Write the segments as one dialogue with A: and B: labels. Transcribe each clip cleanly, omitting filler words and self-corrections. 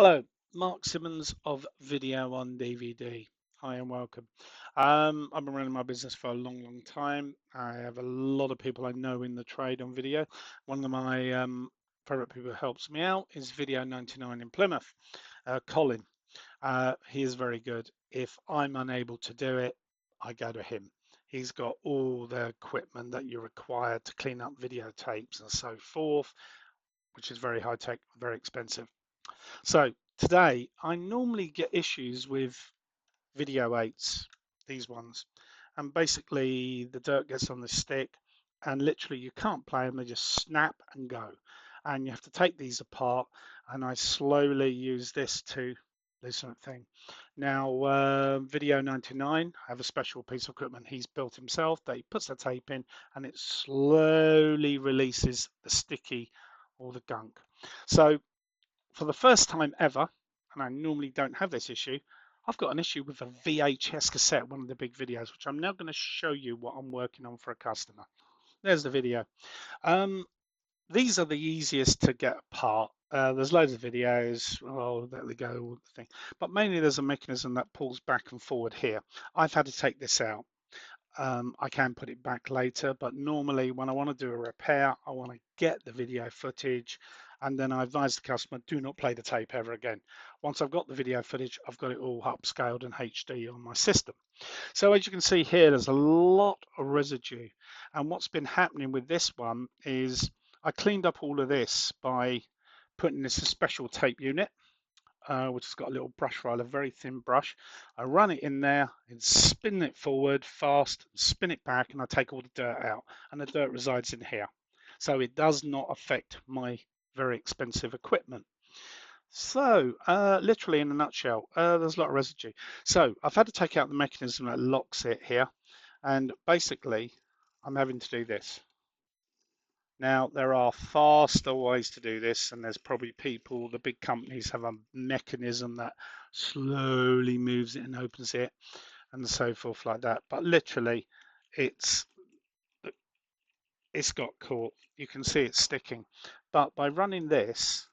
A: Hello, Mark Simmons of Video on DVD. Hi and welcome. I've been running my business for a long time. I have a lot of people I know in the trade on video. One of my favorite people who helps me out is Video 99 in Plymouth, Colin. He is very good. If I'm unable to do it, I go to him. He's got all the equipment that you require to clean up videotapes and so forth, which is very high tech, very expensive. So today, I normally get issues with video 8s, these ones, and basically the dirt gets on the stick and literally you can't play them, they just snap and go. And you have to take these apart, and I slowly use this to do something. Now, Video 99, I have a special piece of equipment he's built himself that he puts the tape in and it slowly releases the sticky or the gunk. So for the first time ever, and I normally don't have this issue, I've got an issue with a VHS cassette, one of the big videos, which I'm now going to show you what I'm working on for a customer. There's the video. Um, these are the easiest to get apart. There's loads of videos. Oh, there we go, all the thing. But mainly there's a mechanism that pulls back and forward here. I've had to take this out. I can put it back later, but normally when I want to do a repair, I want to get the video footage, and then I advise the customer, do not play the tape ever again. Once I've got the video footage, I've got it all upscaled and HD on my system. So as you can see here, there's a lot of residue. And what's been happening with this one is I cleaned up all of this by putting this a special tape unit, which has got a little brush file, a very thin brush. I run it in there and spin it forward fast, spin it back, and I take all the dirt out. And the dirt resides in here. So it does not affect my very expensive equipment. So, literally in a nutshell, there's a lot of residue. So I've had to take out the mechanism that locks it here. And basically, I'm having to do this. Now, there are faster ways to do this, and there's probably people, the big companies have a mechanism that slowly moves it and opens it and so forth like that. But literally, it's got caught. You can see it's sticking. But by running this,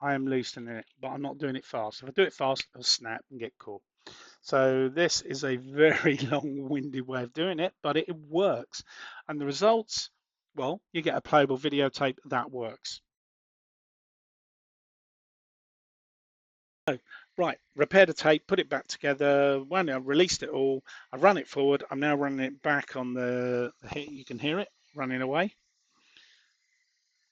A: I am loosening it, but I'm not doing it fast. If I do it fast, it'll snap and get caught. So this is a very long-winded way of doing it, but it works. And the results, well, you get a playable videotape that works. So, right, repair the tape, put it back together. When I released it all, I run it forward. I'm now running it back on the, you can hear it running away.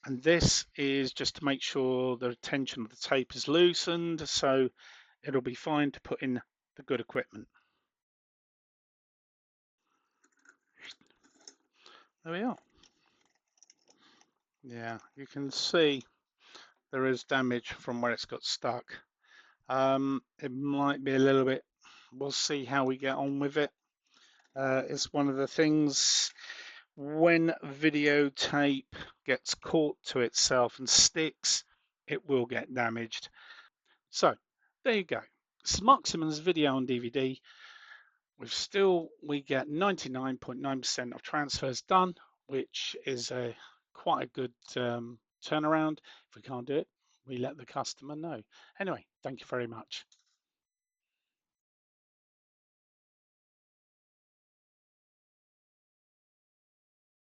A: And this is just to make sure the tension of the tape is loosened, so it'll be fine to put in the good equipment. There we are. Yeah, you can see there is damage from where it's got stuck. It might be a little bit, we'll see how we get on with it. It's one of the things, when videotape gets caught to itself and sticks, it will get damaged. So there you go. This is Mark Simmons Video on DVD. We get 99.9% of transfers done, which is quite a good turnaround. If we can't do it, we let the customer know. Anyway, thank you very much.